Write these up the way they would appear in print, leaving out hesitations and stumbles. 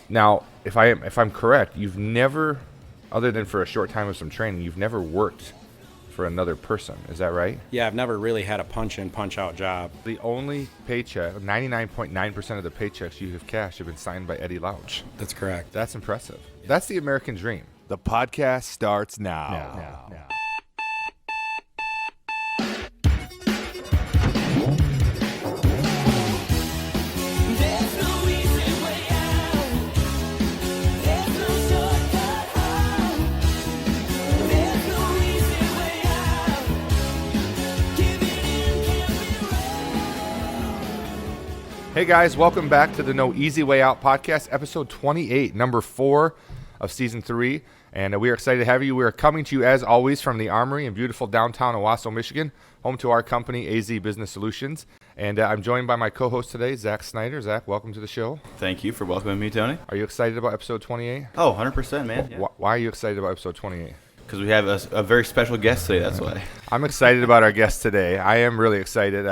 Now, if I'm correct, you've never, other than for a short time of some training, you've never worked for another person. Is that right? Yeah, I've never really had a punch in, punch out job. The only paycheck, 99.9% of the paychecks you have cashed have been signed by Eddie Louch. That's correct. That's impressive. That's the American dream. The podcast starts now. There's no easy way out. There's no shortcut home. There's no easy way out. Giving in can be wrong. Hey guys, welcome back to the No Easy Way Out podcast, episode 28, number 4 of season 3. And we are excited to have you. We are coming to you, as always, from the Armory in beautiful downtown Owosso, Michigan, home to our company, AZ Business Solutions. And I'm joined by my co-host today, Zach Snyder. Zach, welcome to the show. Thank you for welcoming me, Tony. Are you excited about episode 28? Oh, 100%, man. Why are you excited about episode 28? Because we have a very special guest today, that's why. I'm excited about our guest today. I am really excited.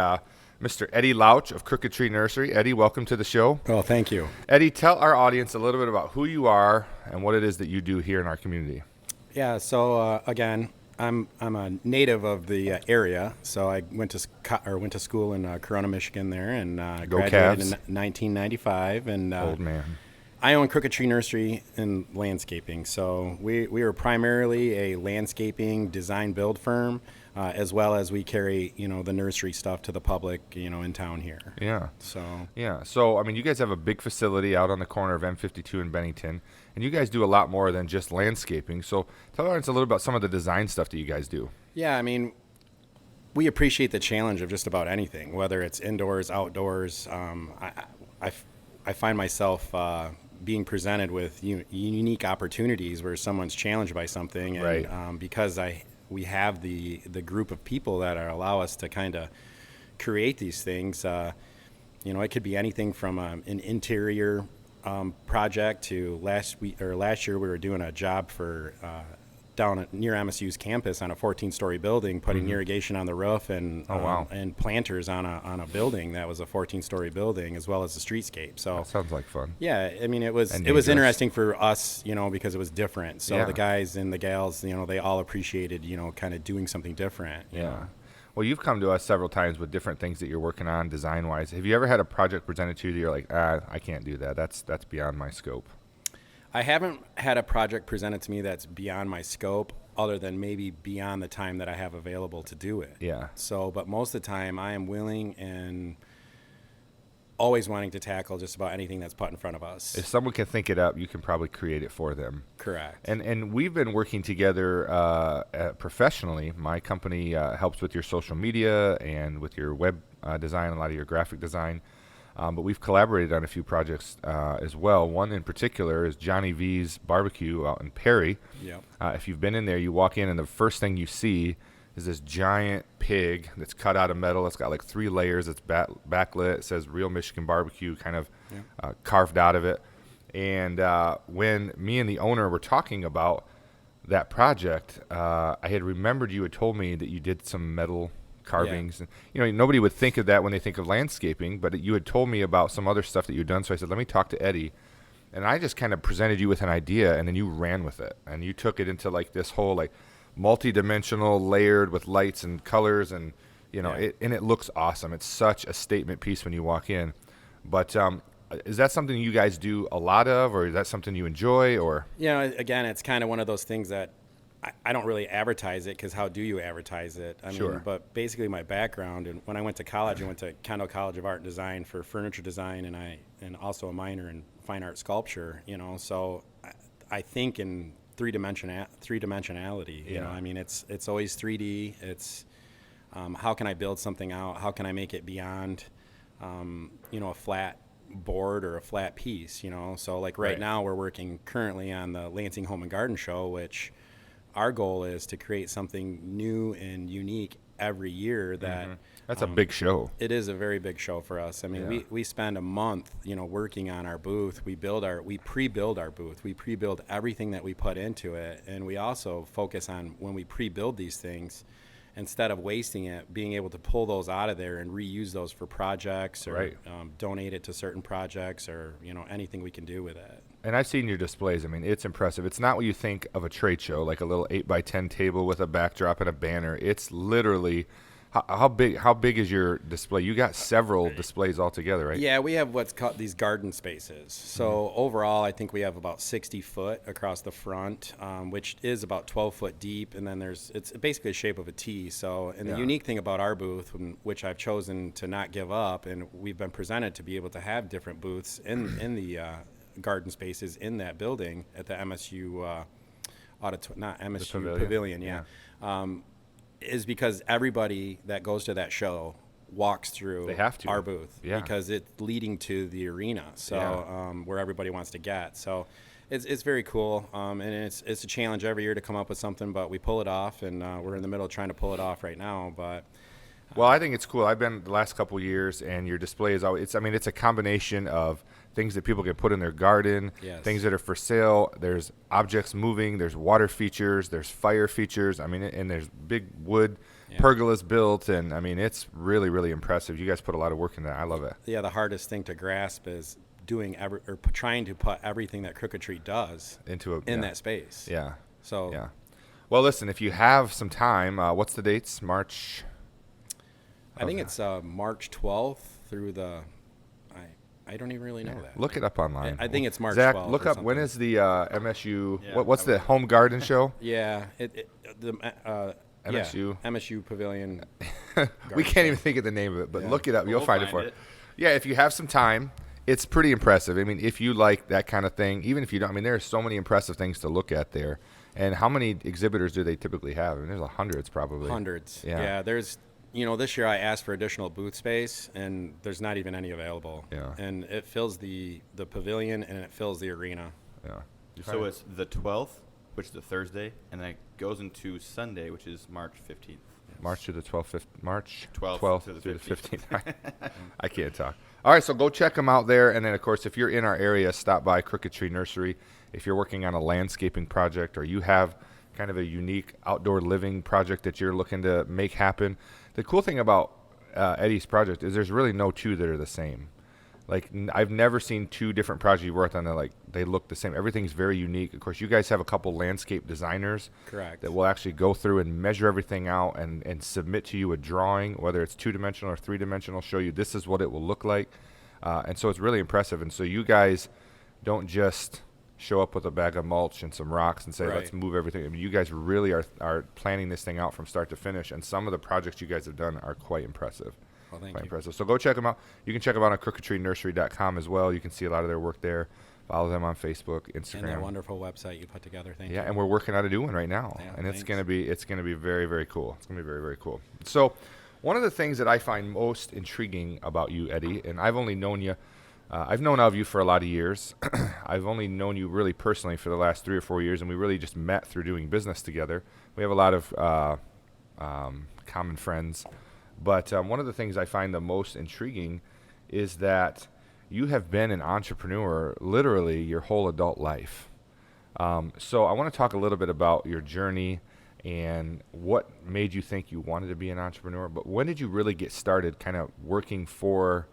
Mr. Eddie Louch of Crooked Tree Nursery. Eddie, welcome to the show. Oh, thank you. Eddie, tell our audience a little bit about who you are and what it is that you do here in our community. Yeah, so again, I'm a native of the area, so I went to school in Corona, Michigan there, and Go graduated Cavs. in 1995. And Old man. I own Crooked Tree Nursery in landscaping. So we are primarily a landscaping design build firm, as well as we carry the nursery stuff to the public in town here. Yeah. So Yeah. So, I mean, you guys have a big facility out on the corner of M52 in Bennington, and you guys do a lot more than just landscaping. So tell our audience a little about some of the design stuff that you guys do. yeah, I mean, we appreciate the challenge of just about anything, whether it's indoors, outdoors. I find myself being presented with unique opportunities where someone's challenged by something, and Right. because we have the group of people that allow us to kind of create these things. It could be anything from an interior project to last year we were doing a job for down near MSU's campus on a 14-story building, putting irrigation on the roof and Oh, wow. and planters on a building that was a 14-story building, as well as the streetscape. So That sounds like fun. yeah, I mean, it was And dangerous. dangerous. Interesting for us, because it was different. So Yeah. the guys and the gals, they all appreciated, kind of doing something different. you Yeah. know. Well, you've come to us several times with different things that you're working on design-wise. Have you ever had a project presented to you that you're like, I can't do that. That's beyond my scope? I haven't had a project presented to me that's beyond my scope, other than maybe beyond the time that I have available to do it. Yeah. So, but most of the time, I am willing and always wanting to tackle just about anything that's put in front of us. If someone can think it up, you can probably create it for them. Correct. And we've been working together professionally. My company helps with your social media and with your web design, a lot of your graphic design. But we've collaborated on a few projects as well. One in particular is Johnny V's Barbecue out in Perry. Yep. If you've been in there, you walk in and the first thing you see is this giant pig that's cut out of metal. It's got like 3 layers. It's backlit. It says Real Michigan Barbecue kind of carved out of it. And when me and the owner were talking about that project, I had remembered you had told me that you did some metal carvings. And, nobody would think of that when they think of landscaping, but you had told me about some other stuff that you'd done. So I said, let me talk to Eddie. And I just kind of presented you with an idea, and then you ran with it. And you took it into like this whole like multi-dimensional, layered with lights and colors, and it looks awesome. It's such a statement piece when you walk in. But is that something you guys do a lot of, or is that something you enjoy? Or Again, it's kind of one of those things that I don't really advertise it, because how do you advertise it? I Sure. mean, but basically my background, and when I went to college, I went to Kendall College of Art and Design for furniture design, and also a minor in fine art sculpture. So I think in three-dimensionality. Yeah. I mean, it's always 3D. It's how can I build something out? How can I make it beyond a flat board or a flat piece? So like right now we're working currently on the Lansing Home and Garden Show, which our goal is to create something new and unique every year. that's a big show. It is a very big show for us. I mean, Yeah. we spend a month, working on our booth. We pre-build our booth. We pre-build everything that we put into it, and we also focus on, when we pre-build these things, instead of wasting it, being able to pull those out of there and reuse those for projects, or Right. Donate it to certain projects, or anything we can do with it. And I've seen your displays. I mean, it's impressive. It's not what you think of a trade show, like a little 8x10 table with a backdrop and a banner. It's literally how big is your display? You got several displays altogether, right? Yeah, we have what's called these garden spaces. So overall, I think we have about 60 foot across the front, which is about 12 foot deep, and then it's basically the shape of a T. So, and the unique thing about our booth, which I've chosen to not give up, and we've been presented to be able to have different booths in the garden spaces in that building at the MSU Pavilion, is because everybody that goes to that show walks through They have to. our booth because it's leading to the arena, so where everybody wants to get. So it's very cool, and it's a challenge every year to come up with something, but we pull it off, and we're in the middle of trying to pull it off right now. But Well, I think it's cool. I've been the last couple of years, and your display is always. It's a combination of things that people can put in their garden, things that are for sale. There's objects moving. There's water features. There's fire features. I mean, and there's big wood pergolas built, and I mean, it's really, really impressive. You guys put a lot of work in that. I love it. Yeah, the hardest thing to grasp is trying to put everything that Crooked Tree does Into that space. Yeah. So Yeah. Well, listen, if you have some time, what's the dates? March. I think it's March 12th through the. I don't even really know that. Look it up online. I think it's March Zach, 12th. look or up when something. is the MSU? Yeah, What's the home garden show? Yeah, MSU. MSU Pavilion. We can't even think of the name of it, but look it up. You'll We'll find it find for it. it. Yeah, if you have some time, it's pretty impressive. I mean, if you like that kind of thing, even if you don't, I mean, there are so many impressive things to look at there. And how many exhibitors do they typically have? I mean, there's hundreds probably. Hundreds. Yeah. Yeah, there's. This year I asked for additional booth space, and there's not even any available. Yeah. And it fills the pavilion, and it fills the arena. Yeah. So it's the 12th, which is the Thursday, and then it goes into Sunday, which is March 15th. March to the 12th, March 12th through to the the 15th. I can't talk. All right, so go check them out there. And then, of course, if you're in our area, stop by Crooked Tree Nursery. If you're working on a landscaping project or you have kind of a unique outdoor living project that you're looking to make happen, the cool thing about Eddie's project is there's really no two that are the same. Like, I've never seen two different projects you worked on that, like, they look the same. Everything's very unique. Of course, you guys have a couple landscape designers. Correct. That will actually go through and measure everything out and submit to you a drawing, whether it's 2-dimensional or 3-dimensional, show you this is what it will look like. And so it's really impressive. And so you guys don't just show up with a bag of mulch and some rocks and say, Right. let's move everything. I mean, you guys really are planning this thing out from start to finish. And some of the projects you guys have done are quite impressive. Well, thank Quite you. impressive. So go check them out. You can check them out on crookedtreenursery.com as well. You can see a lot of their work there. Follow them on Facebook, And Instagram. that wonderful website you put together. Thank you. Yeah, and we're working on a new one right now, Yeah, and it's thanks. gonna be very, very cool. It's gonna be very, very cool. So, one of the things that I find most intriguing about you, Eddie, and I've only known you, I've known of you for a lot of years. I've only known you really personally for the last 3 or 4 years, and we really just met through doing business together. We have a lot of common friends, but one of the things I find the most intriguing is that you have been an entrepreneur literally your whole adult life. So I want to talk a little bit about your journey and what made you think you wanted to be an entrepreneur. But when did you really get started kind of working for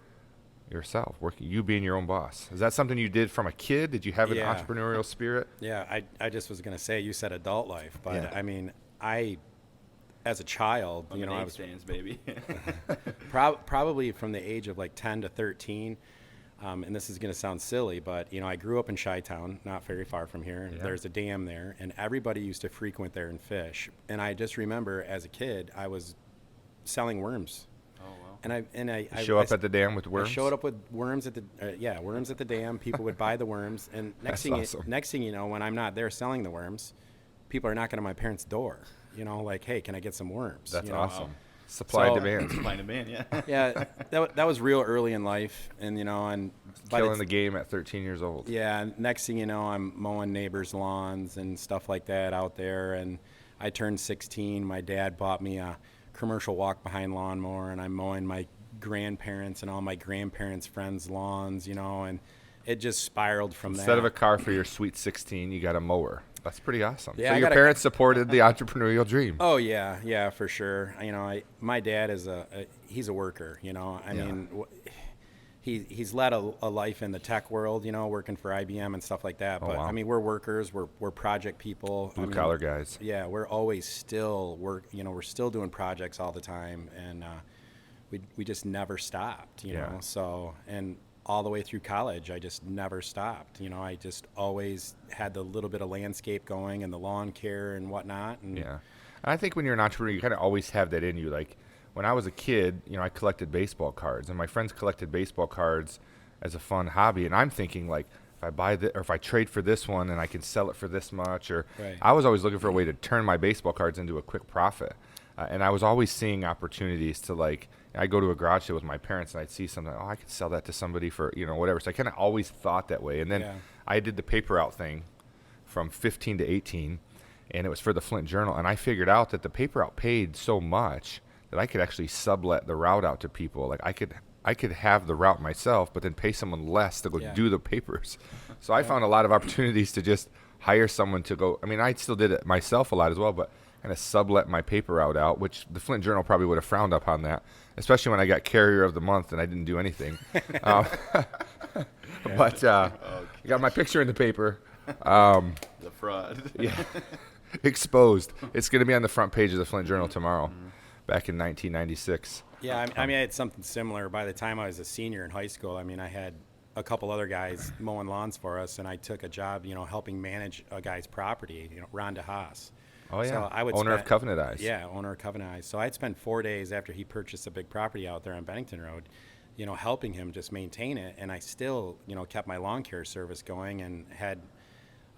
yourself, you being your own boss? Is that something you did from a kid? Did you have an Yeah. entrepreneurial spirit? Yeah, I just was going to say, you said adult life, but Yeah. I mean, as a child, I Lemonade was stands, baby. probably from the age of like 10 to 13. And this is going to sound silly, but, I grew up in Chi-Town, not very far from here. And there's a dam there, and everybody used to frequent there and fish. And I just remember as a kid, I was selling worms. Oh, wow. And I Show up at the dam with worms? I showed up with worms at the worms at the dam. People would buy the worms, and That's next awesome. thing you know, when I'm not there selling the worms, people are knocking on my parents' door. Like, hey, can I get some worms? That's You know? awesome. Supply and So- demand. Supply and demand, yeah. Yeah, that was real early in life, and and but Killing it's- the game at 13 years old. yeah, next thing you know, I'm mowing neighbors' lawns and stuff like that out there. And I turned 16. My dad bought me a commercial walk-behind lawnmower, and I'm mowing my grandparents and all my grandparents' friends' lawns, and it just spiraled from Instead that. of a car for your sweet 16, you got a mower. That's pretty awesome. Yeah, so I your got a- parents supported the entrepreneurial dream. Oh yeah, for sure. My dad is he's a worker. I mean, he's led a life in the tech world, working for IBM and stuff like that. Oh, But wow. I mean, we're workers, we're project people, Blue collar guys. Yeah, we're always still we're still doing projects all the time, and we just never stopped, Yeah. So, and all the way through college, I just never stopped. I just always had the little bit of landscape going and the lawn care and whatnot. And Yeah. And I think when you're an entrepreneur, you kind of always have that in you. Like when I was a kid, I collected baseball cards, and my friends collected baseball cards as a fun hobby. And I'm thinking, like, if I buy or if I trade for this one and I can sell it for this much, or Right. I was always looking for a way to turn my baseball cards into a quick profit. And I was always seeing opportunities to, like, I go to a garage sale with my parents and I'd see something, I could sell that to somebody for, whatever. So I kind of always thought that way. And then Yeah. I did the paper out thing from 15 to 18, and it was for the Flint Journal. And I figured out that the paper out paid so much that I could actually sublet the route out to people. Like I could have the route myself, but then pay someone less to go Yeah. do the papers. So I found a lot of opportunities to just hire someone to go. I mean, I still did it myself a lot as well, but kind of sublet my paper route out, which the Flint Journal probably would have frowned upon that, especially when I got Carrier of the Month and I didn't do anything. But I got my picture in the paper. The fraud. Yeah, exposed. It's going to be on the front page of the Flint Journal tomorrow, back in 1996. Yeah, I mean, I had something similar. By the time I was a senior in high school, I mean, I had a couple other guys mowing lawns for us, and I took a job, helping manage a guy's property, Ron DeHaas. Oh, yeah. So I would Owner of spend- Covenant Eyes. Yeah, owner of Covenant Eyes. So I'd spend 4 days after he purchased a big property out there on Bennington Road, helping him just maintain it. And I still, kept my lawn care service going, and had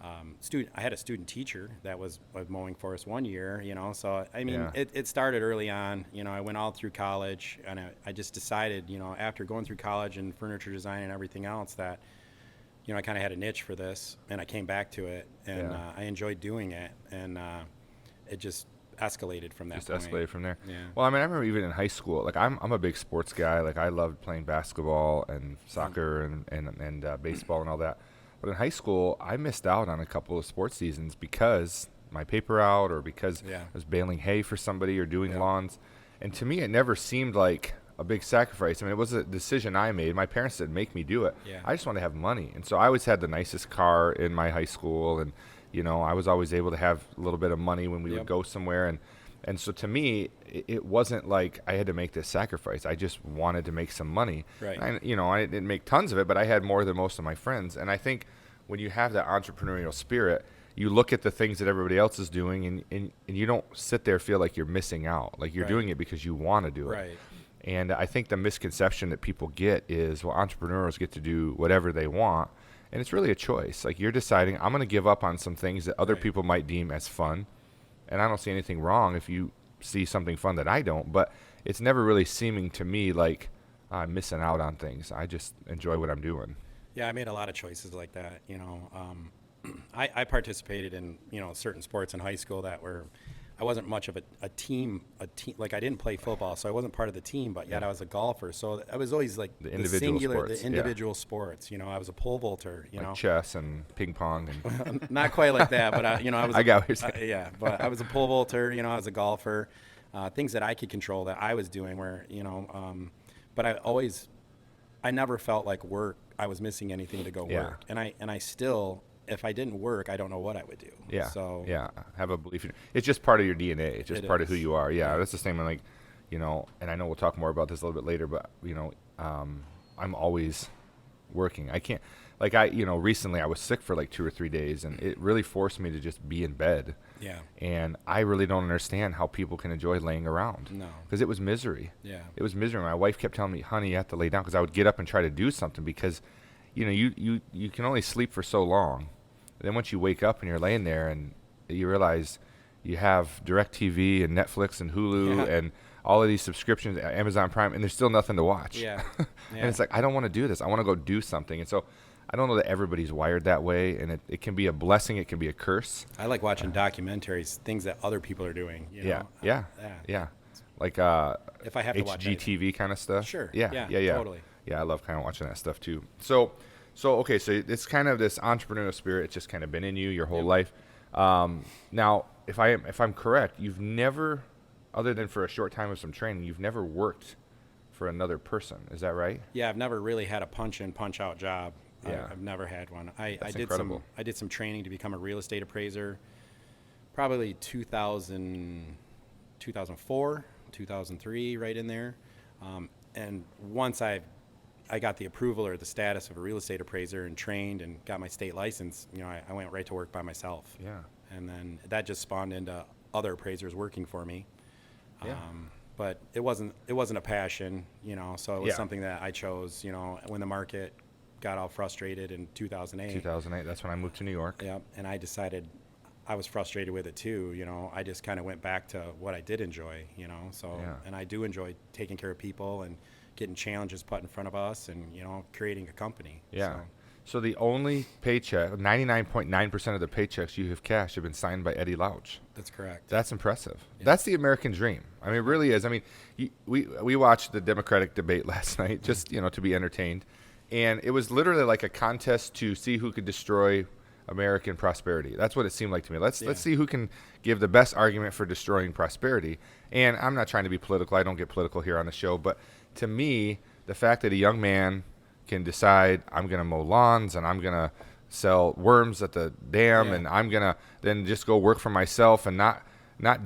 I had a student teacher that was mowing for us 1 year, So, I mean, Yeah. it started early on. I went all through college, and I just decided, after going through college and furniture design and everything else, that, I kind of had a niche for this, and I came back to it, and Yeah. I enjoyed doing it, and it just escalated from that Just point. escalated from there. Yeah. Well, I mean, I remember even in high school, like I'm a big sports guy. Like I loved playing basketball and soccer and baseball and all that. But in high school, I missed out on a couple of sports seasons because my paper out, or because Yeah. I was baling hay for somebody or doing Yeah. lawns. And to me, it never seemed like a big sacrifice. I mean, it was a decision I made. My parents didn't make me do it. Yeah. I just wanted to have money. And so I always had the nicest car in my high school, and I was always able to have a little bit of money when we would Yep. go somewhere. And so to me, it wasn't like I had to make this sacrifice. I just wanted to make some money. Right. I didn't make tons of it, but I had more than most of my friends. And I think when you have that entrepreneurial spirit, you look at the things that everybody else is doing, and you don't sit there feel like you're missing out. Like you're Right. doing it because you want to do it. Right. And I think the misconception that people get is, well, entrepreneurs get to do whatever they want. And it's really a choice. Like you're deciding, I'm going to give up on some things that other Right. people might deem as fun. And I don't see anything wrong if you see something fun that I don't. But it's never really seeming to me like I'm missing out on things. I just enjoy what I'm doing. Yeah, I made a lot of choices like that. I participated in certain sports in high school that were. I wasn't much of a team. Like I didn't play football, so I wasn't part of the team. But yet I was a golfer, so I was always like The individual sports, the yeah. individual sports. I was a pole vaulter. Like chess and ping pong. And Not quite like that, but I was. I got what you're saying. Yeah, but I was a pole vaulter. I was a golfer. Things that I could control that I was doing were, but I never felt like work. I was missing anything to go Yeah. work, and I still, if I didn't work, I don't know what I would do. Yeah. So yeah, have a belief in it. It's just part of your DNA. It's just It part of who is. you are. Yeah, that's the same. Like, and I know we'll talk more about this a little bit later, but I'm always working. I can't. Like recently I was sick for like 2 or 3 days, and it really forced me to just be in bed. Yeah. And I really don't understand how people can enjoy laying around. No. Because it was misery. Yeah. It was misery. My wife kept telling me, "Honey, you have to lay down," because I would get up and try to do something because, you can only sleep for so long. And then once you wake up and you're laying there and you realize you have DirecTV and Netflix and Hulu Yeah. and all of these subscriptions, Amazon Prime, and there's still nothing to watch. Yeah. And Yeah. it's like, I don't want to do this. I want to go do something. And so I don't know that everybody's wired that way, and it can be a blessing. It can be a curse. I like watching documentaries, things that other people are doing. Yeah. Yeah. Like If I have to watch anything. HGTV kind of stuff. Sure. Yeah. Yeah, totally. Yeah, I love kind of watching that stuff too. So okay, so it's kind of this entrepreneurial spirit. It's just kind of been in you your whole life. Now, if I'm correct, you've never, other than for a short time of some training, you've never worked for another person. Is that right? Yeah, I've never really had a punch in, punch out job. Yeah. I've never had one. That's incredible. I did some training to become a real estate appraiser, probably 2004, 2003, right in there. And once I got the approval or the status of a real estate appraiser and trained and got my state license, I went right to work by myself. Yeah. And then that just spawned into other appraisers working for me. Yeah. But it wasn't a passion, so it was Yeah. something that I chose, when the market got all frustrated in 2008. 2008. That's when I moved to New York. Yep. And I decided I was frustrated with it too. I just kind of went back to what I did enjoy, so, Yeah. and I do enjoy taking care of people and getting challenges put in front of us and, creating a company. Yeah. So the only paycheck, 99.9% of the paychecks you have cashed have been signed by Eddie Louch. That's correct. That's impressive. Yeah. That's the American dream. I mean, it really is. I mean, we watched the Democratic debate last night just, to be entertained. And it was literally like a contest to see who could destroy American prosperity. That's what it seemed like to me. Let's see who can give the best argument for destroying prosperity. And I'm not trying to be political. I don't get political here on the show. But to me, the fact that a young man can decide I'm going to mow lawns and I'm going to sell worms at the dam and I'm going to then just go work for myself and not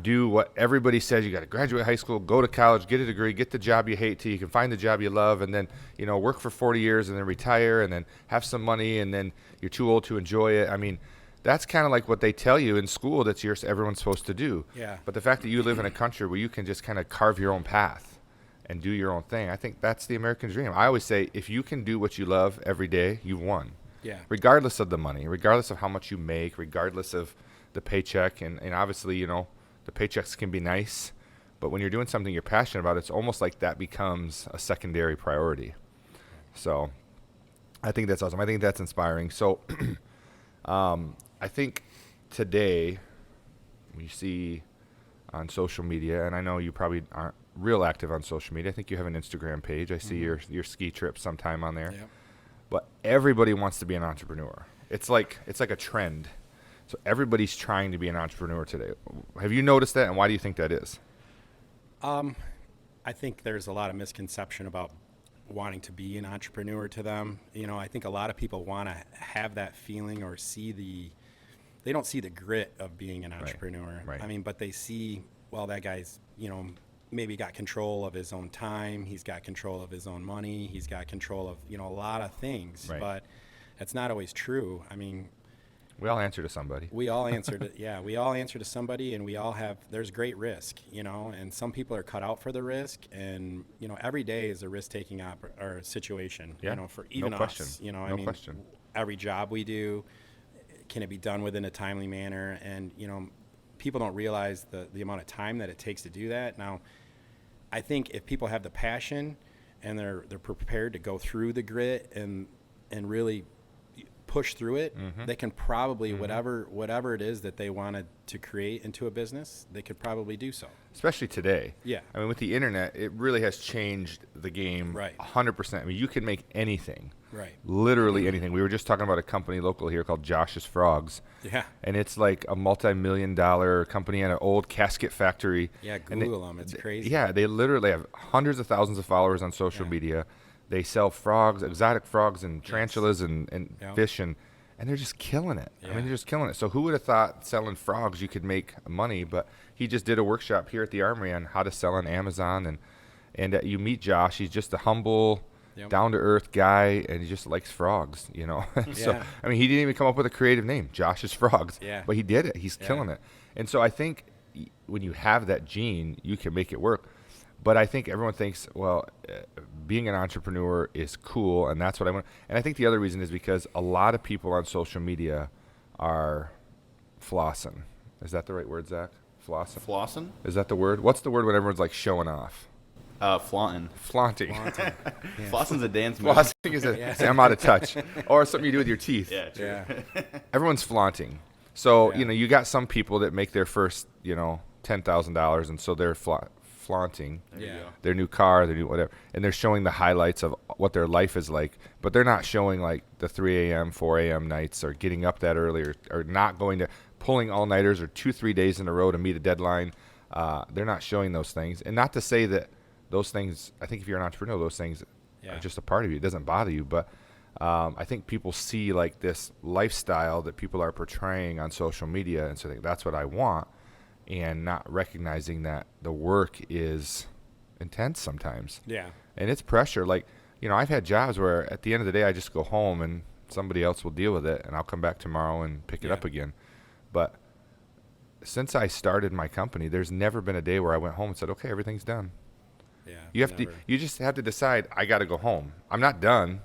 do what everybody says. You got to graduate high school, go to college, get a degree, get the job you hate till you can find the job you love, and then work for 40 years and then retire and then have some money and then you're too old to enjoy it. I mean, that's kind of like what they tell you in school that everyone's supposed to do. Yeah. But the fact that you live in a country where you can just kind of carve your own path and do your own thing, I think that's the American dream. I always say, if you can do what you love every day, you've won. Yeah. Regardless of the money, regardless of how much you make, regardless of the paycheck. And obviously, the paychecks can be nice, but when you're doing something you're passionate about, it's almost like that becomes a secondary priority. So I think that's awesome. I think that's inspiring. So I think today we see on social media, and I know you probably aren't real active on social media. I think you have an Instagram page. I see your ski trips sometime on there. Yep. But everybody wants to be an entrepreneur. It's like a trend. So everybody's trying to be an entrepreneur today. Have you noticed that, and why do you think that is? I think there's a lot of misconception about wanting to be an entrepreneur to them. I think a lot of people want to have that feeling or they don't see the grit of being an entrepreneur. Right. I mean, but they see, well, that guy's, maybe got control of his own time. He's got control of his own money. He's got control of, a lot of things. Right. But that's not always true. I mean, we all answer to somebody. we all answer to, we all answer to somebody, and there's great risk, and some people are cut out for the risk, and, every day is a risk-taking or situation, for even no us, question. I No mean, question. every job we do, can it be done within a timely manner? And, people don't realize the amount of time that it takes to do that. Now, I think if people have the passion and they're prepared to go through the grit and really push through it, they can probably whatever it is that they wanted to create into a business, they could probably do so. Especially today. Yeah. I mean, with the internet, it really has changed the game. Right. 100%. I mean, you can make anything. Right. Literally anything. We were just talking about a company local here called Josh's Frogs. Yeah. And it's like a multi-million-dollar company in an old casket factory. Yeah, And Google them. It's crazy. Yeah, they literally have hundreds of thousands of followers on social media. They sell frogs, exotic frogs and tarantulas and Yep. fish, and they're just killing it. I Yeah. mean, they're just killing it. So who would have thought selling frogs you could make money? But he just did a workshop here at the Armory on how to sell on Amazon. And you meet Josh. He's just a humble, down-to-earth guy, and he just likes frogs, So, Yeah. I mean, he didn't even come up with a creative name, Josh's Frogs. Yeah. But he did it. He's killing it. And so I think when you have that gene, you can make it work. But I think everyone thinks, well, being an entrepreneur is cool, and that's what I want. And I think the other reason is because a lot of people on social media are flossing. Is that the right word, Zach? Flossing? Flossing? Is that the word? What's the word when everyone's like showing off? Flaunting. Flaunting. Flossing's a dance move. Flossing is say I'm out of touch. Or something you do with your teeth. Yeah, true. Yeah. Everyone's flaunting. So, you got some people that make their first, $10,000, and so they're flaunting There you go. their new car, their new whatever, and they're showing the highlights of what their life is like, but they're not showing like the 3 a.m., 4 a.m. nights, or getting up that early, or not going to pulling all-nighters or 2-3 days in a row to meet a deadline. They're not showing those things. And not to say that those things, I think if you're an entrepreneur, those things Yeah. are just a part of you. It doesn't bother you. But I think people see like this lifestyle that people are portraying on social media, and so they think that's what I want, and not recognizing that the work is intense sometimes. Yeah. And it's pressure. Like, I've had jobs where at the end of the day, I just go home and somebody else will deal with it, and I'll come back tomorrow and pick it Yeah. up again. But since I started my company, there's never been a day where I went home and said, okay, everything's done. Yeah. You just have to decide, I got to go home. I'm not done.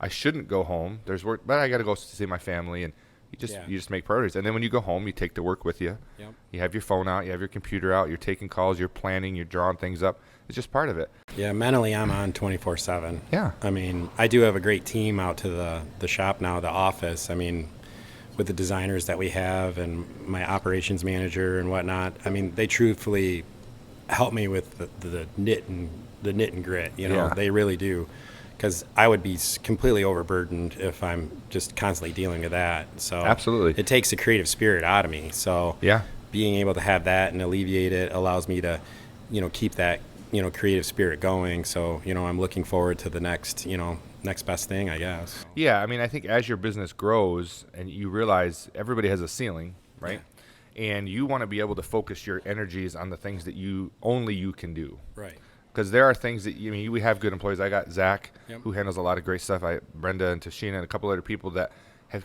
I shouldn't go home. There's work, but I got to go see my family, and you just make priorities. And then when you go home, you take the work with you. Yep. You have your phone out, you have your computer out, you're taking calls, you're planning, you're drawing things up. It's just part of it. Yeah, mentally I'm on 24/7. Yeah. I mean, I do have a great team out to the shop now, the office. I mean, with the designers that we have and my operations manager and whatnot. I mean, they truthfully help me with the knit and grit. Yeah. They really do. Because I would be completely overburdened if I'm just constantly dealing with that. So Absolutely. it takes the creative spirit out of me. So Yeah. being able to have that and alleviate it allows me to, keep that, creative spirit going. So, I'm looking forward to the next best thing, I guess. Yeah, I mean, I think as your business grows and you realize everybody has a ceiling, right? And you want to be able to focus your energies on the things that only you can do. Right. Because there are things that, we have good employees. I got Zach, Yep. who handles a lot of great stuff. Brenda and Tashina and a couple other people that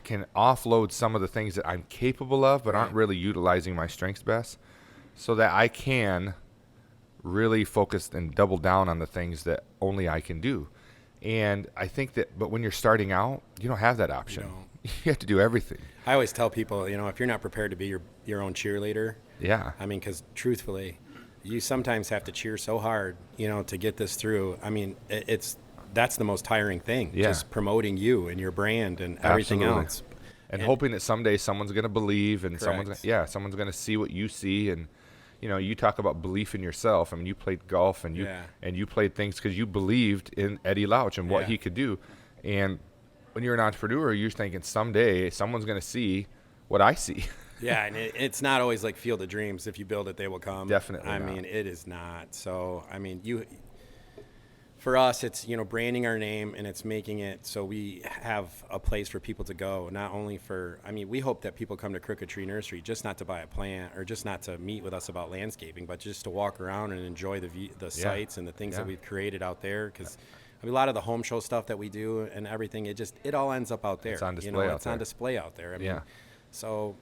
can offload some of the things that I'm capable of, but aren't really utilizing my strengths best, so that I can really focus and double down on the things that only I can do. And I think but when you're starting out, you don't have that option. You have to do everything. I always tell people, if you're not prepared to be your own cheerleader, Yeah. I mean, because truthfully, you sometimes have to cheer so hard, to get this through. I mean, that's the most tiring thing. Yeah. Just promoting you and your brand and everything Absolutely. else. And hoping that someday someone's going to believe, and Correct. someone's going to see what you see. And you talk about belief in yourself. I mean, you played golf and you played things because you believed in Eddie Louch and what Yeah. he could do. And when you're an entrepreneur, you're thinking someday someone's going to see what I see. Yeah, and it's not always like Field of Dreams. If you build it, they will come. Definitely I not. mean, it is not. So, I mean, for us, it's, branding our name, and it's making it so we have a place for people to go. Not only we hope that people come to Crooked Tree Nursery just not to buy a plant or just not to meet with us about landscaping, but just to walk around and enjoy the sites and the things that we've created out there. Because a lot of the home show stuff that we do and everything, it all ends up out there. It's on display out It's on there. display out there. I mean, Yeah. so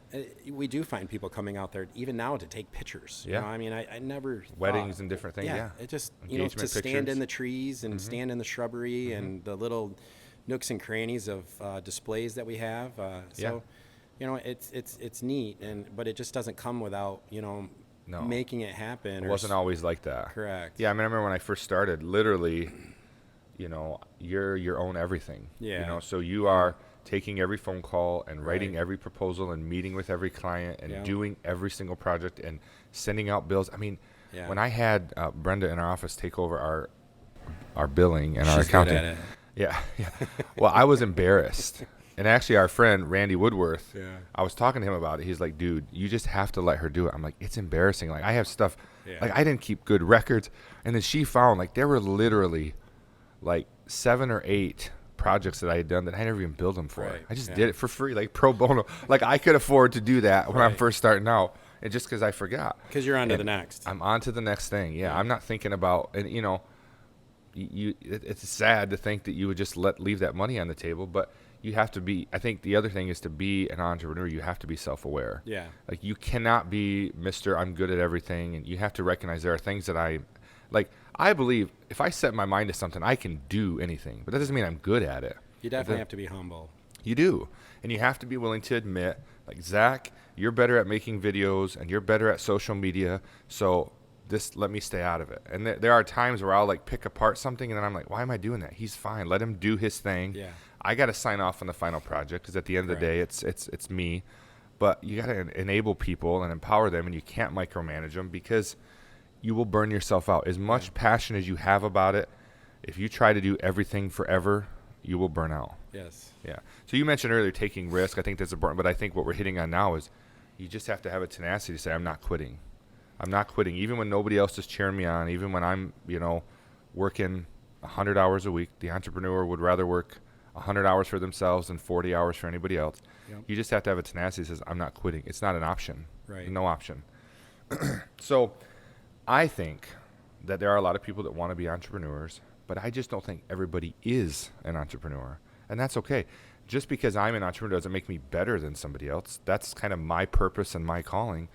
we do find people coming out there even now to take pictures. Yeah. I mean, I never Weddings thought- and different things, yeah. It just Engagement to stand pictures. in the trees and stand in the shrubbery and the little nooks and crannies of displays that we have. So, it's neat, but it just doesn't come without No. making it happen. It wasn't always like that. Correct. Yeah, I mean, I remember when I first started, literally, you're your own everything. Yeah. So you are taking every phone call and writing every proposal and meeting with every client and Yeah. doing every single project and sending out bills. I mean, Yeah. when I had Brenda in our office take over our billing and our She's good accounting. at it. Yeah. Well, I was embarrassed. And actually, our friend, Randy Woodworth, Yeah. I was talking to him about it. He's like, dude, you just have to let her do it. I'm like, it's embarrassing. Like, I have stuff, Yeah. like, I didn't keep good records. And then she found, like, there were literally, like, 7 or 8 projects that I had done that I never even billed them for. Right, I just yeah. did it for free, like, pro bono. Like, I could afford to do that when I'm Right. first starting out. And just because I forgot. Because you're on to And the next. I'm on to the next thing. Yeah, I'm not thinking about, and it's sad to think that you would just leave that money on the table, but you have to be. I think the other thing is to be an entrepreneur. You have to be self-aware. Yeah. Like, you cannot be Mr. I'm good at everything, and you have to recognize there are things that I believe if I set my mind to something, I can do anything, but that doesn't mean I'm good at it. You definitely have to be humble. You do. And you have to be willing to admit, like, Zach, you're better at making videos and you're better at social media, so let me stay out of it. And there are times where I'll, like, pick apart something and then I'm like, why am I doing that? He's fine. Let him do his thing. Yeah. I got to sign off on the final project because at the end of the day, it's me. But you got to enable people and empower them, and you can't micromanage them because you will burn yourself out. As much passion as you have about it, if you try to do everything forever, you will burn out. Yes. Yeah. So you mentioned earlier taking risk. I think that's important, but I think what we're hitting on now is you just have to have a tenacity to say, I'm not quitting. I'm not quitting, even when nobody else is cheering me on, even when I'm, working 100 hours a week. The entrepreneur would rather work 100 hours for themselves than 40 hours for anybody else. Yep. You just have to have a tenacity that says, I'm not quitting. It's not an option. Right. No option. So I think that there are a lot of people that want to be entrepreneurs, but I just don't think everybody is an entrepreneur. And that's okay. Just because I'm an entrepreneur doesn't make me better than somebody else. That's kind of my purpose and my calling.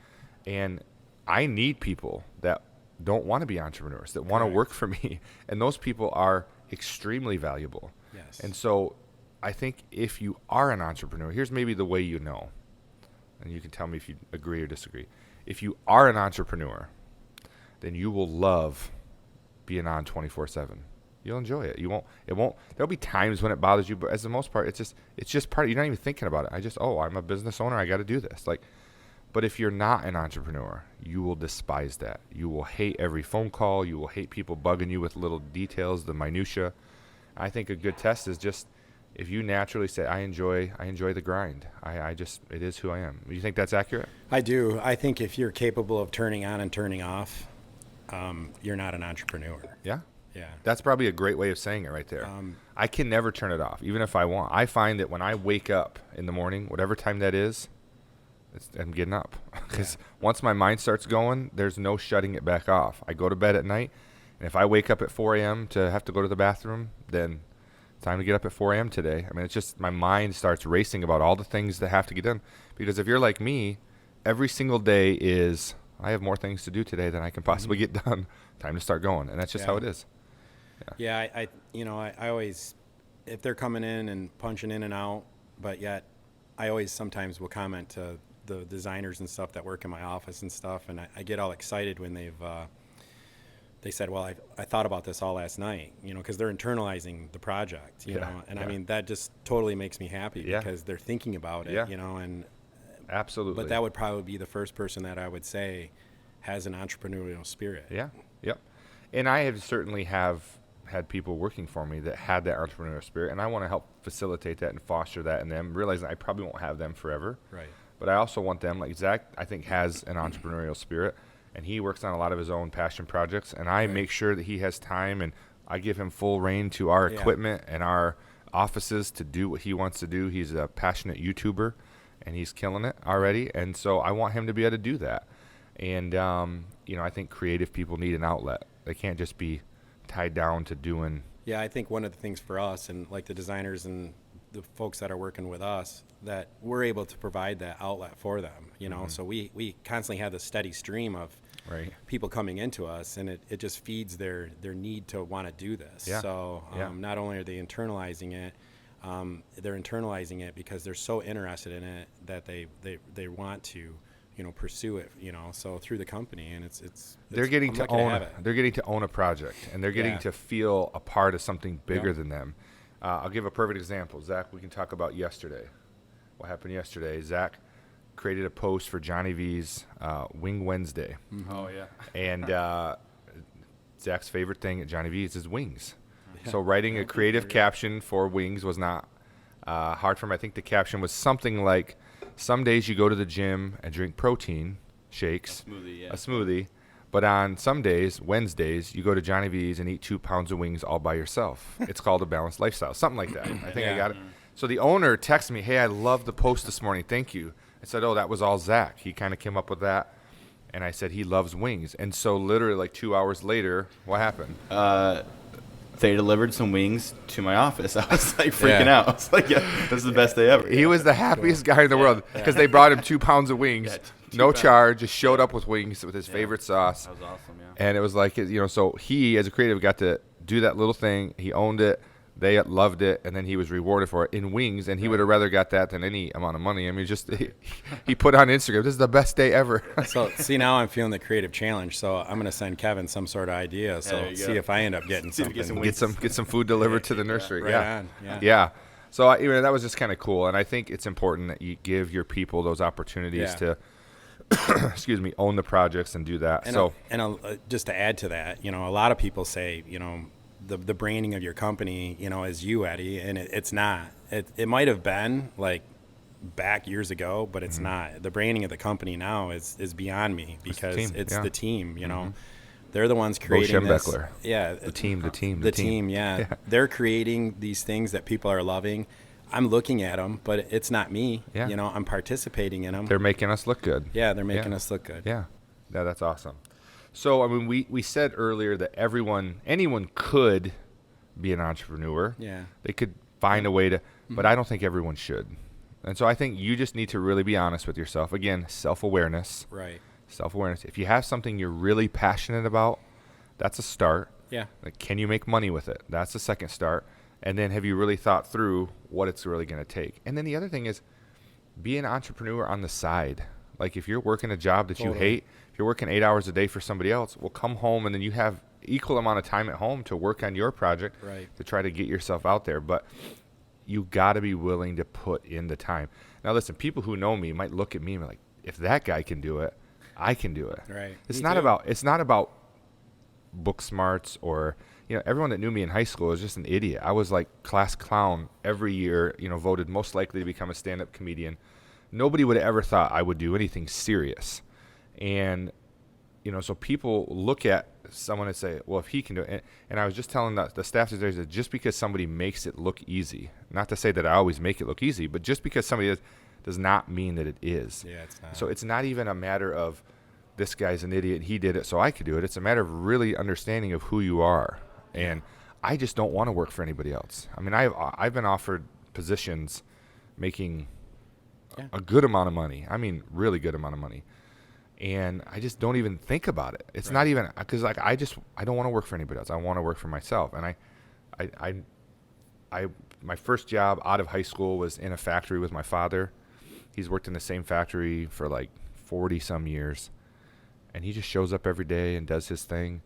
And I need people that don't want to be entrepreneurs, that want to work for me. And those people are extremely valuable. Yes. And so I think if you are an entrepreneur, here's maybe the way you know, and you can tell me if you agree or disagree. If you are an entrepreneur, then you will love being on 24/7. You'll enjoy it. There'll be times when it bothers you, but as the most part, it's just part of, you're not even thinking about it. I'm a business owner. I got to do this. But if you're not an entrepreneur, you will despise that. You will hate every phone call. You will hate people bugging you with little details, the minutia. I think a good test is just if you naturally say, I enjoy the grind. It is who I am. Do you think that's accurate? I do. I think if you're capable of turning on and turning off, you're not an entrepreneur. Yeah. Yeah. That's probably a great way of saying it right there. I can never turn it off, even if I want. I find that when I wake up in the morning, whatever time that is, I'm getting up. Because once my mind starts going, there's no shutting it back off. I go to bed at night, and if I wake up at 4 a.m. to have to go to the bathroom, then it's time to get up at 4 a.m. today. I mean, it's just my mind starts racing about all the things that have to get done. Because if you're like me, every single day is, I have more things to do today than I can possibly get done. Time to start going. And that's just how it is. Yeah, I always, if they're coming in and punching in and out, but yet I always sometimes will comment to the designers and stuff that work in my office and stuff, and I get all excited when they said, well, I thought about this all last night, because they're internalizing the project, you know, and I mean, that just totally makes me happy because they're thinking about it, and absolutely. But that would probably be the first person that I would say has an entrepreneurial spirit. Yeah, yep. And I have certainly had people working for me that had that entrepreneurial spirit, and I want to help facilitate that and foster that in them, realizing I probably won't have them forever. Right. But I also want them, like Zach, I think has an entrepreneurial spirit, and he works on a lot of his own passion projects, and I make sure that he has time, and I give him full reign to our equipment and our offices to do what he wants to do. He's a passionate YouTuber, and he's killing it already, and so I want him to be able to do that. And, I think creative people need an outlet. They can't just be tied down to doing. Yeah, I think one of the things for us and like the designers and the folks that are working with us, that we're able to provide that outlet for them, so we constantly have this steady stream of people coming into us, and it just feeds their need to want to do this. Yeah. So not only are they internalizing it, they're internalizing it because they're so interested in it that they want to pursue it, so through the company, and They're getting I'm to lucky own. have it. They're getting to own a project, and they're getting to feel a part of something bigger than them. I'll give a perfect example. Zach, we can talk about yesterday. What happened yesterday? Zach created a post for Johnny V's Wing Wednesday. Mm-hmm. Oh, yeah. And Zach's favorite thing at Johnny V's is wings. So writing a creative caption for wings was not hard for him. I think the caption was something like, some days you go to the gym and drink protein shakes, a smoothie, but on some days, Wednesdays, you go to Johnny V's and eat 2 pounds of wings all by yourself. It's called a balanced lifestyle, something like that. I think I got it. So the owner texted me, hey, I love the post this morning. Thank you. I said, oh, that was all Zach. He kind of came up with that. And I said, he loves wings. And so literally like 2 hours later, what happened? They delivered some wings to my office. I was like freaking out. I was like, this is the best day ever. He was the happiest guy in the world because they brought him 2 pounds of wings, no charge, just showed up with wings with his favorite sauce. That was awesome, And it was like, so he, as a creative, got to do that little thing. He owned it. They loved it, and then he was rewarded for it in wings, and he would have rather got that than any amount of money. I mean, just he put on Instagram, this is the best day ever. So, see, now I'm feeling the creative challenge, so I'm going to send Kevin some sort of idea, so see if I end up getting something. Get some food delivered to the nursery. Right on. Yeah. So, that was just kind of cool, and I think it's important that you give your people those opportunities to, own the projects and do that. Just to add to that, a lot of people say, the branding of your company, is you, Eddie, and it's not. It might have been like back years ago, but it's not. The branding of the company now is beyond me because team, it's yeah. the team, you know. They're the ones creating this. Schembeckler. Yeah. The team. Yeah. They're creating these things that people are loving. I'm looking at them, but it's not me. Yeah. You know, I'm participating in them. They're making us look good. Yeah, they're making us look good. Yeah, that's awesome. So, I mean, we said earlier that anyone could be an entrepreneur. Yeah. They could find a way to, but I don't think everyone should. And so I think you just need to really be honest with yourself. Again, self-awareness. Right. Self-awareness. If you have something you're really passionate about, that's a start. Yeah. Like, can you make money with it? That's the second start. And then have you really thought through what it's really going to take? And then the other thing is be an entrepreneur on the side. Like, if you're working a job that you hate, if you're working 8 hours a day for somebody else, well, come home and then you have equal amount of time at home to work on your project, Right. to try to get yourself out there. But you got to be willing to put in the time. Now, listen, people who know me might look at me and be like, if that guy can do it, I can do it. Right. It's Me not too. about book smarts or, you know, everyone that knew me in high school was just an idiot. I was like class clown every year, you know, voted most likely to become a stand-up comedian. Nobody would have ever thought I would do anything serious. And, you know, so people look at someone and say, well, if he can do it. And I was just telling the staff today that just because somebody makes it look easy, not to say that I always make it look easy, but just because somebody does not mean that it is. Yeah, it's not. So it's not even a matter of this guy's an idiot, he did it so I could do it. It's a matter of really understanding of who you are. And I just don't want to work for anybody else. I mean, I've been offered positions making a good amount of money. I mean, really good amount of money. And I just don't even think about it. It's not even, because like I don't want to work for anybody else. I want to work for myself. And I my first job out of high school was in a factory with my father. He's worked in the same factory for like 40 some years. And he just shows up every day and does his thing.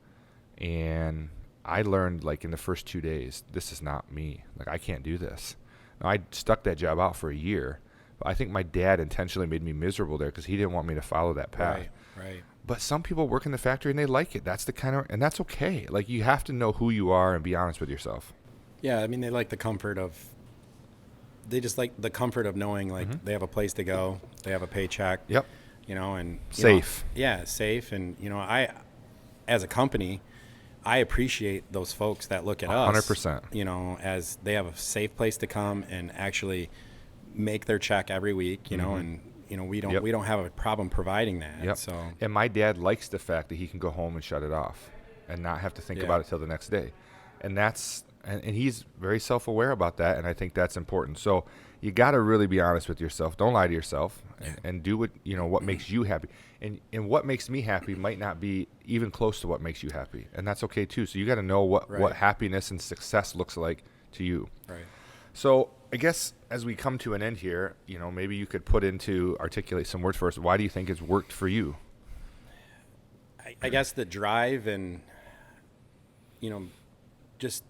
And I learned like in the first 2 days, this is not me. Like, I can't do this. Now, I stuck that job out for a year. But I think my dad intentionally made me miserable there because he didn't want me to follow that path. Right. But some people work in the factory and they like it. That's the kind of, and that's okay. Like, you have to know who you are and be honest with yourself. Yeah, I mean, they like the comfort of, they just like the comfort of knowing, like, they have a place to go, they have a paycheck. Yep. You know, and you Safe. know, yeah, safe. And, you know, as a company, I appreciate those folks that look at us, 100%. you know, as they have a safe place to come and actually make their check every week, you know, and, you know, we don't have a problem providing that. Yep. So, And my dad likes the fact that he can go home and shut it off and not have to think about it till the next day. And that's, and he's very self-aware about that, and I think that's important. So you got to really be honest with yourself. Don't lie to yourself, and do what, you know, what makes you happy. And what makes me happy might not be even close to what makes you happy, and that's okay too. So you got to know what happiness and success looks like to you. right. So I guess as we come to an end here, you know, maybe you could articulate some words for us. Why do you think it's worked for you? I guess the drive and, you know, just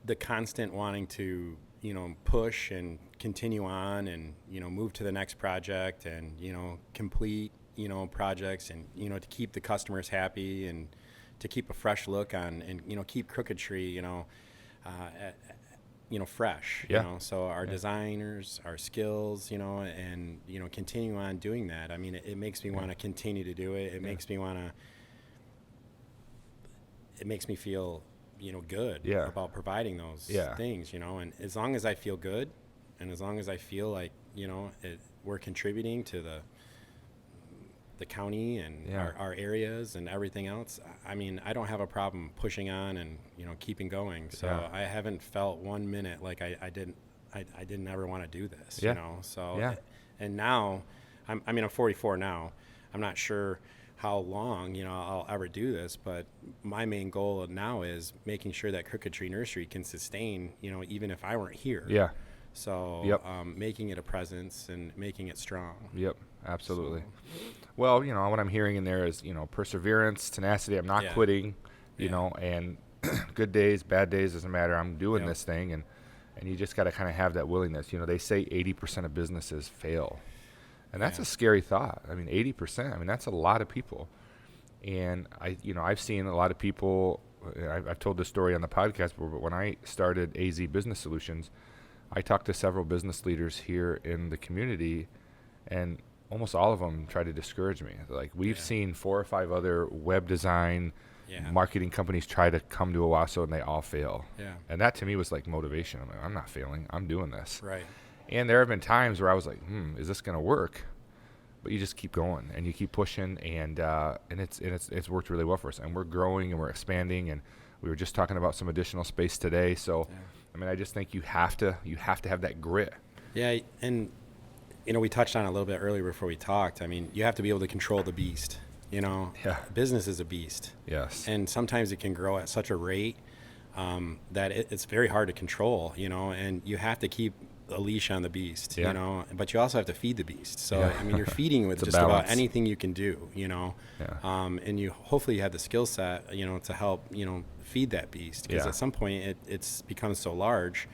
the constant wanting to, you know, push and continue on and, you know, move to the next project and, you know, complete, you know, projects and, you know, to keep the customers happy and to keep a fresh look on and, you know, keep Crooked Tree, you know, fresh, Yeah. you know, so our designers, our skills, you know, and, you know, continue on doing that. I mean, it makes me want to continue to do it. It makes me want to, it makes me feel, you know, good about providing those things, you know, and as long as I feel good and as long as I feel like, you know, we're contributing to the county and our areas and everything else, I mean, I don't have a problem pushing on and, you know, keeping going. So I haven't felt 1 minute like I didn't ever want to do this, you know? So, and now I'm 44 now. I'm not sure how long, you know, I'll ever do this, but my main goal now is making sure that Crooked Tree Nursery can sustain, you know, even if I weren't here. Yeah. So making it a presence and making it strong. Yep, absolutely. Well, you know, what I'm hearing in there is, you know, perseverance, tenacity. I'm not quitting, you know, and good days, bad days, doesn't matter. I'm doing this thing, and you just got to kind of have that willingness. You know, they say 80% of businesses fail. And that's a scary thought. I mean, 80%, I mean, that's a lot of people. And I've seen a lot of people, I've told this story on the podcast, but when I started AZ Business Solutions, I talked to several business leaders here in the community, and almost all of them try to discourage me. Like, we've seen 4 or 5 other web design marketing companies try to come to Owosso, and they all fail. Yeah. And that to me was like motivation. I'm like, I'm not failing. I'm doing this. Right. And there have been times where I was like, is this going to work? But you just keep going and you keep pushing, and it's worked really well for us. And we're growing and we're expanding, and we were just talking about some additional space today. So, I mean, I just think you have to have that grit. Yeah, and we touched on it a little bit earlier before we talked. I mean, you have to be able to control the beast. Yeah. Business is a beast. Yes. And sometimes it can grow at such a rate that it's very hard to control. And you have to keep a leash on the beast. But you also have to feed the beast. So I mean, you're feeding with It's a just about balance. anything you can do. Yeah. And you hopefully you have the skill set. To help feed that beast, because Yeah. at some point it's becomes so large.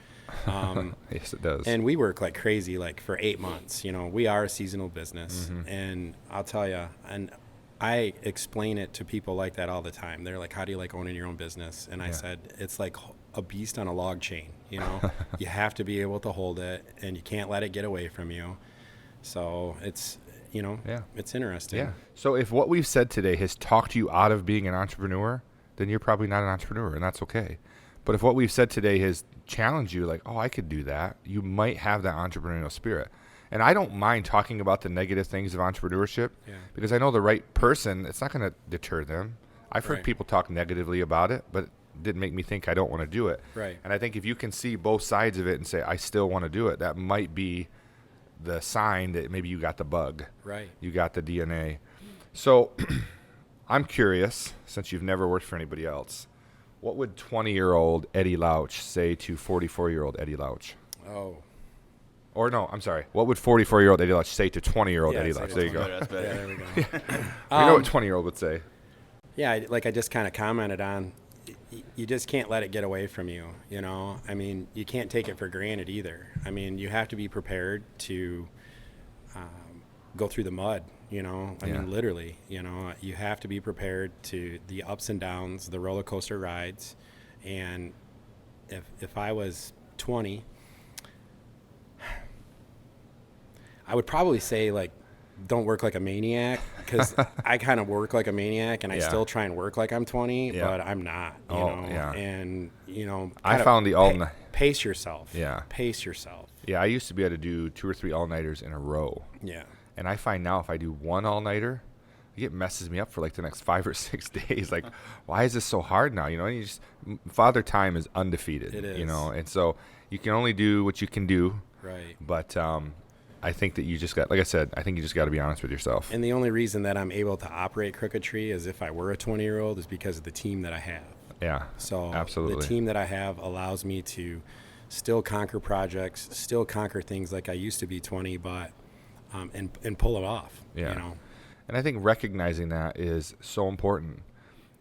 Yes, it does. And we work like crazy, like for 8 months. We are a seasonal business, Mm-hmm. and I'll tell you, and I explain it to people like that all the time. They're like, "How do you like owning your own business?" And I said, "It's like a beast on a log chain. You have to be able to hold it, and you can't let it get away from you." So it's it's interesting. Yeah. So if what we've said today has talked you out of being an entrepreneur, then you're probably not an entrepreneur, and that's okay. But if what we've said today has challenged you, like, oh, I could do that, you might have that entrepreneurial spirit. And I don't mind talking about the negative things of entrepreneurship because I know the right person, it's not going to deter them. I've heard Right. people talk negatively about it, but it didn't make me think I don't want to do it. Right. And I think if you can see both sides of it and say, I still want to do it, that might be the sign that maybe you got the bug. Right. You got the DNA. So I'm curious, since you've never worked for anybody else, what would 20-year-old Eddie Louch say to 44-year-old Eddie Louch? Oh. Or no, I'm sorry. What would 44-year-old Eddie Louch say to 20-year-old Eddie it's Louch? like There you go. That's better. Yeah, there we go. We know what 20-year-old would say. Yeah, like I just kind of commented on, you just can't let it get away from you. I mean, you can't take it for granted either. I mean, you have to be prepared to go through the mud. I mean, literally. You have to be prepared to the ups and downs, the roller coaster rides. And if I was 20, I would probably say, like, don't work like a maniac, because I kind of work like a maniac, and I Yeah. still try and work like I'm 20, Yeah. but I'm not. Yeah. And I kinda found the all. pace yourself. Yeah. Pace yourself. Yeah, I used to be able to do 2 or 3 all-nighters in a row. Yeah. And I find now if I do one all-nighter, it messes me up for like the next 5 or 6 days. Like, why is this so hard now? And you just, Father Time is undefeated. It is. And so you can only do what you can do. Right. But I think that you just got, like I said, I think you just got to be honest with yourself. And the only reason that I'm able to operate Crooked Tree as if I were a 20-year-old is because of the team that I have. Yeah. So absolutely. the team that I have allows me to still conquer projects, still conquer things like I used to be 20, but and pull it off. Yeah. And I think recognizing that is so important,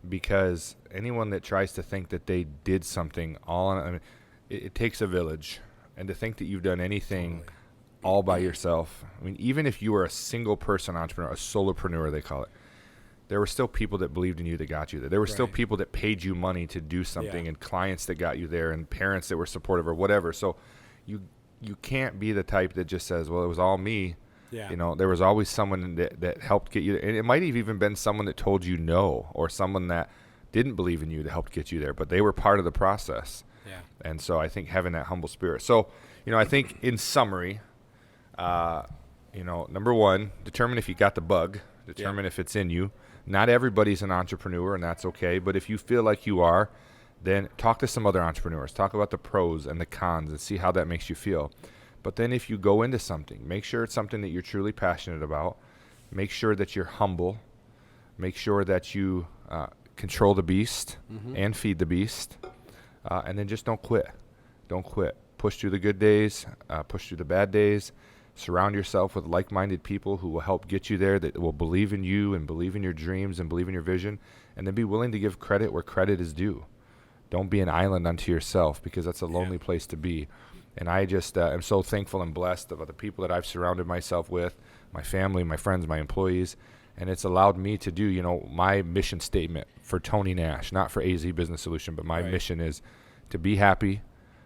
because anyone that tries to think that they did something all on, I mean, it takes a village, and to think that you've done anything Totally. all by yourself. I mean, even if you were a single person entrepreneur, a solopreneur, they call it, there were still people that believed in you that got you there. There were still Right. people that paid you money to do something, Yeah. and clients that got you there, and parents that were supportive or whatever. So you can't be the type that just says, well, it was all me. Yeah. There was always someone that helped get you there. And it might have even been someone that told you no, or someone that didn't believe in you that helped get you there, but they were part of the process. Yeah. And so I think having that humble spirit. So, I think in summary, number one, determine if you got the bug, determine if it's in you. Not everybody's an entrepreneur, and that's okay. But if you feel like you are, then talk to some other entrepreneurs. Talk about the pros and the cons and see how that makes you feel. But then if you go into something, make sure it's something that you're truly passionate about. Make sure that you're humble. Make sure that you control the beast and feed the beast. And then just don't quit. Don't quit. Push through the good days. Push through the bad days. Surround yourself with like-minded people who will help get you there, that will believe in you and believe in your dreams and believe in your vision. And then be willing to give credit where credit is due. Don't be an island unto yourself, because that's a lonely place to be. And I just am so thankful and blessed about the people that I've surrounded myself with, my family, my friends, my employees. And it's allowed me to do, my mission statement for Tony Nash, not for AZ Business Solution, but my Right. mission is to be happy,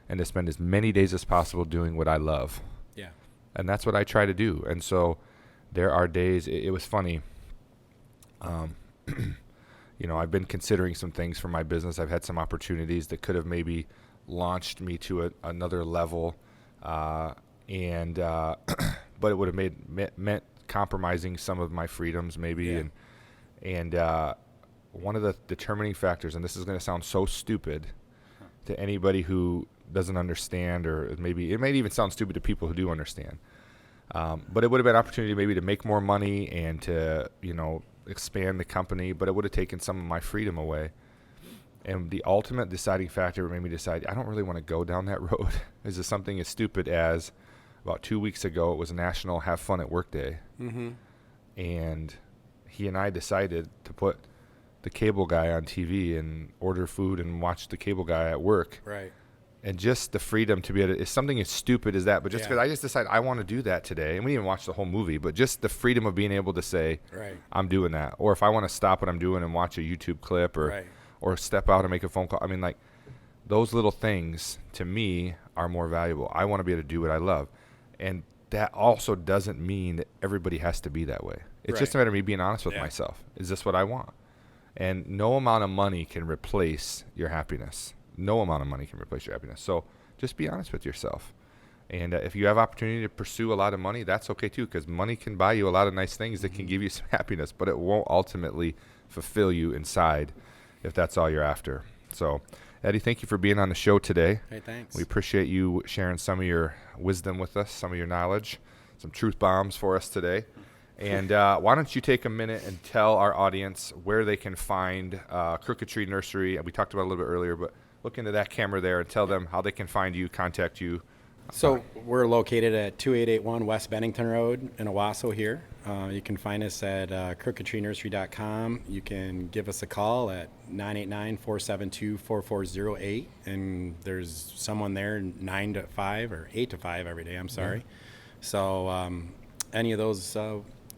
and to spend as many days as possible doing what I love. Yeah. And that's what I try to do. And so there are days, it was funny. You know, I've been considering some things for my business. I've had some opportunities that could have maybe launched me to another level. But it would have meant compromising some of my freedoms maybe. Yeah. And one of the determining factors, and this is going to sound so stupid to anybody who doesn't understand, or maybe it might even sound stupid to people who do understand. But it would have been an opportunity maybe to make more money and to, you know, expand the company, but it would have taken some of my freedom away. And the ultimate deciding factor made me decide I don't really want to go down that road. Is this something as stupid as about 2 weeks ago, it was National Have Fun at Work Day. Mm-hmm. And he and I decided to put the cable guy on TV and order food and watch the cable guy at work. Right. And just the freedom to be able to, it's something as stupid as that, but just because I just decided I want to do that today, and we didn't even watch the whole movie, but just the freedom of being able to say, Right. I'm doing that. Or if I want to stop what I'm doing and watch a YouTube clip, or Right. or step out and make a phone call. I mean, like, those little things to me are more valuable. I want to be able to do what I love. And that also doesn't mean that everybody has to be that way. It's just a matter of me being honest with myself. Is this what I want? And no amount of money can replace your happiness. No amount of money can replace your happiness. So just be honest with yourself. And if you have opportunity to pursue a lot of money, that's okay too, because money can buy you a lot of nice things that can give you some happiness, but it won't ultimately fulfill you inside if that's all you're after. So, Eddie, thank you for being on the show today. Hey, thanks. We appreciate you sharing some of your wisdom with us, some of your knowledge, some truth bombs for us today. And why don't you take a minute and tell our audience where they can find Crooked Tree Nursery. We talked about it a little bit earlier, but look into that camera there and tell them how they can find you, contact you. So we're located at 2881 West Bennington Road in Owosso here. You can find us at crookedtreenursery.com. You can give us a call at 989-472-4408, and there's someone there 9 to 5 or 8 to 5 every day. I'm sorry. So any of those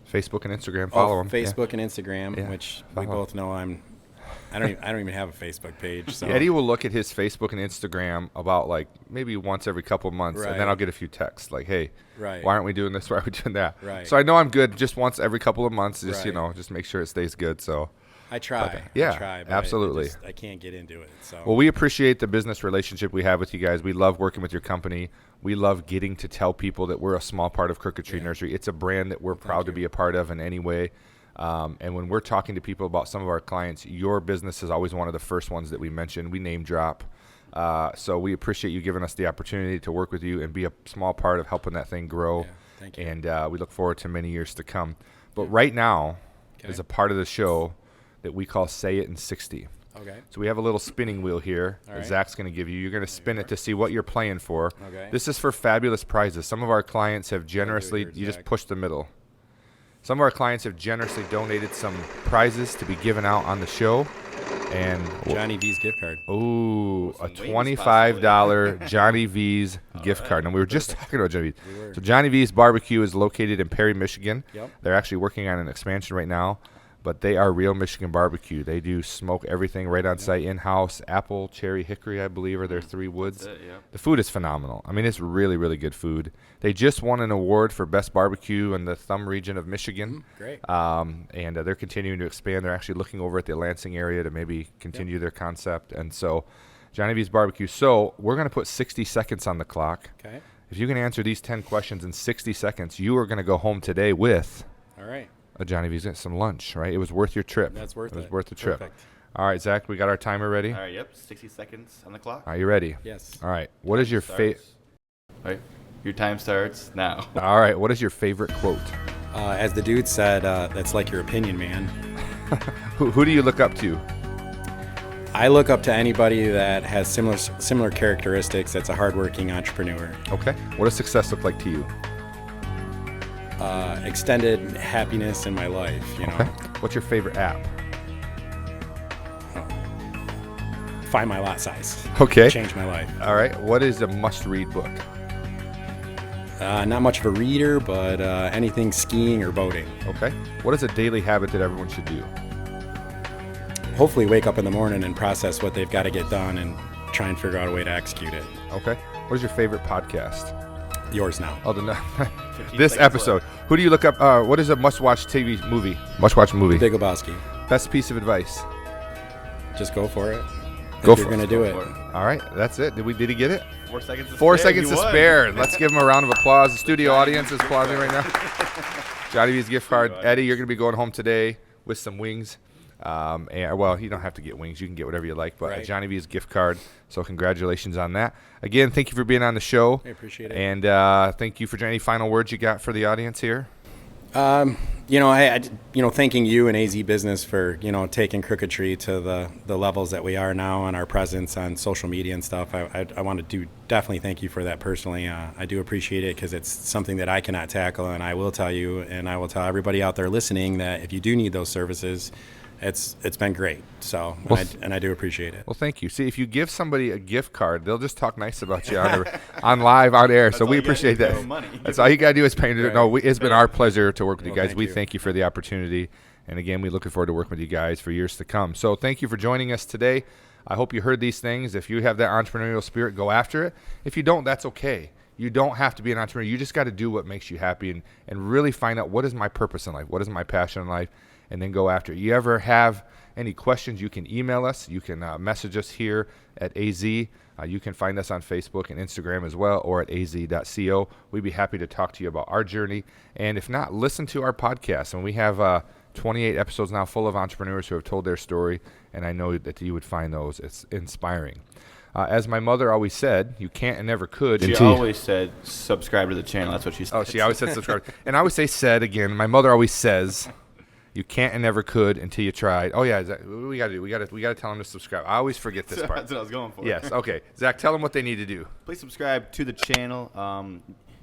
Facebook and Instagram, follow them. Facebook and Instagram, Yeah. which Follow. we both know I don't even have a Facebook page. So Eddie will look at his Facebook and Instagram about like maybe once every couple of months, and then Right. I'll get a few texts like, "Hey, Right. why aren't we doing this? Why aren't we doing that?" Right. So I know I'm good just once every couple of months, just Right. just make sure it stays good. So, I try. yeah, I try, but absolutely. I can't get into it. So well, we appreciate the business relationship we have with you guys. We love working with your company. We love getting to tell people that we're a small part of Crooked Tree Nursery. It's a brand that we're proud to be a part of in any way. And when we're talking to people about some of our clients, your business is always one of the first ones that we mention. We name drop. So we appreciate you giving us the opportunity to work with you and be a small part of helping that thing grow. Yeah, thank you. And we look forward to many years to come. But right now is a part of the show that we call Say It in 60. Okay. So we have a little spinning wheel here All that right. Zach's going to give you. You're going to spin it to see what you're playing for. Okay. This is for fabulous prizes. Some of our clients have generously, here, you just Zach. push the middle. Some of our clients have generously donated some prizes to be given out on the show. And, Johnny V's gift card. ooh, a Some wings, $25 Johnny V's gift card. And we were just talking about Johnny V's. So Johnny V's Barbecue is located in Perry, Michigan. Yep. They're actually working on an expansion right now. But they are real Michigan barbecue. They do smoke everything right on site, in-house. Apple, cherry, hickory, I believe, are their three woods. That's it, yeah. The food is phenomenal. I mean, it's really, really good food. They just won an award for best barbecue in the Thumb region of Michigan. Great. And they're continuing to expand. They're actually looking over at the Lansing area to maybe continue their concept. And so, Johnny V's Barbecue. So we're going to put 60 seconds on the clock. Okay. If you can answer these 10 questions in 60 seconds, you are going to go home today with All right. a Johnny V's, some lunch, right? It was worth your trip. That's worth It was it. worth the trip. Perfect. All right, Zach, we got our timer ready. All right, yep, 60 seconds on the clock. Are you ready? Yes. All right. What is your favorite? Starts. All right, your time starts now. All right. What is your favorite quote? As the dude said, that's like your opinion, man. Who do you look up to? I look up to anybody that has similar characteristics. That's a hardworking entrepreneur. Okay. What does success look like to you? Extended happiness in my life. You know. Okay. What's your favorite app? Find my lot size. Okay. Changed my life. All right. What is a must-read book? Not much of a reader, but anything skiing or boating. Okay. What is a daily habit that everyone should do? Hopefully wake up in the morning and process what they've got to get done and try and figure out a way to execute it. Okay. What is your favorite podcast? Yours now. Oh, the 15 this seconds episode. Who do you look up? What is a must-watch TV movie? Must-watch movie. Big Lebowski. Best piece of advice. Just go for it. Go if you're for it. going to do it. for it. All right, that's it. Did he get it? 4 seconds. 4 seconds to spare. Let's give him a round of applause. The studio audience is applauding right now. Johnny V's gift card. Eddie, you're going to be going home today with some wings. Well, you don't have to get wings. You can get whatever you like, but Right. Johnny V's gift card. So congratulations on that. Again, thank you for being on the show. I appreciate it. And thank you for any final words you got for the audience here. Thanking you and AZ Business for, taking Crooked Tree to the levels that we are now and our presence on social media and stuff. I want to definitely thank you for that personally. I do appreciate it because it's something that I cannot tackle, and I will tell you, and I will tell everybody out there listening that if you do need those services, it's been great. So, and I do appreciate it. Well, thank you. See, if you give somebody a gift card, they'll just talk nice about you on live, on air. So all we you gotta appreciate do is that. give 'em money. That's all you got to do is pay. No, it's been our pleasure to work with you Well, guys. thank We you. thank you for the opportunity. And again, we looking forward to working with you guys for years to come. So thank you for joining us today. I hope you heard these things. If you have that entrepreneurial spirit, go after it. If you don't, that's okay. You don't have to be an entrepreneur. You just got to do what makes you happy and really find out what is my purpose in life, what is my passion in life, and then go after it. You ever have any questions, you can email us. You can message us here at AZ. You can find us on Facebook and Instagram as well, or at az.co. We'd be happy to talk to you about our journey. And if not, listen to our podcast. And we have 28 episodes now full of entrepreneurs who have told their story, and I know that you would find those. It's inspiring. As my mother always said, you can't and never could. She until always said, subscribe to the channel. That's what she said. Oh, she always said subscribe. And I always say said again. My mother always says, you can't and never could until you tried. Oh yeah, Zach, what we gotta do? We gotta tell them to subscribe. I always forget this part. That's what I was going for. Yes. Okay. Zach, tell them what they need to do. Please subscribe to the channel,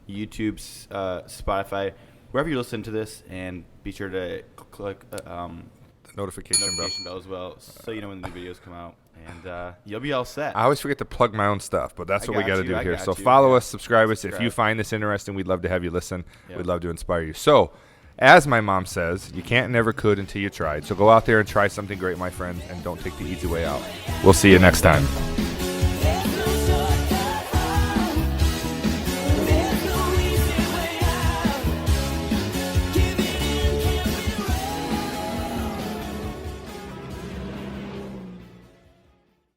YouTube, Spotify, wherever you listen to this, and be sure to click Notification bell. notification bell as well, so you know when the new videos come out, and you'll be all set. I always forget to plug my own stuff, but that's I what we got got to you, do I here. got So you, follow yeah. us, subscribe us. If you Subscribe. find this interesting, we'd love to have you listen. Yep. We'd love to inspire you. So, as my mom says, you can't and never could until you tried. So go out there and try something great, my friends, and don't take the easy way out. We'll see you next time.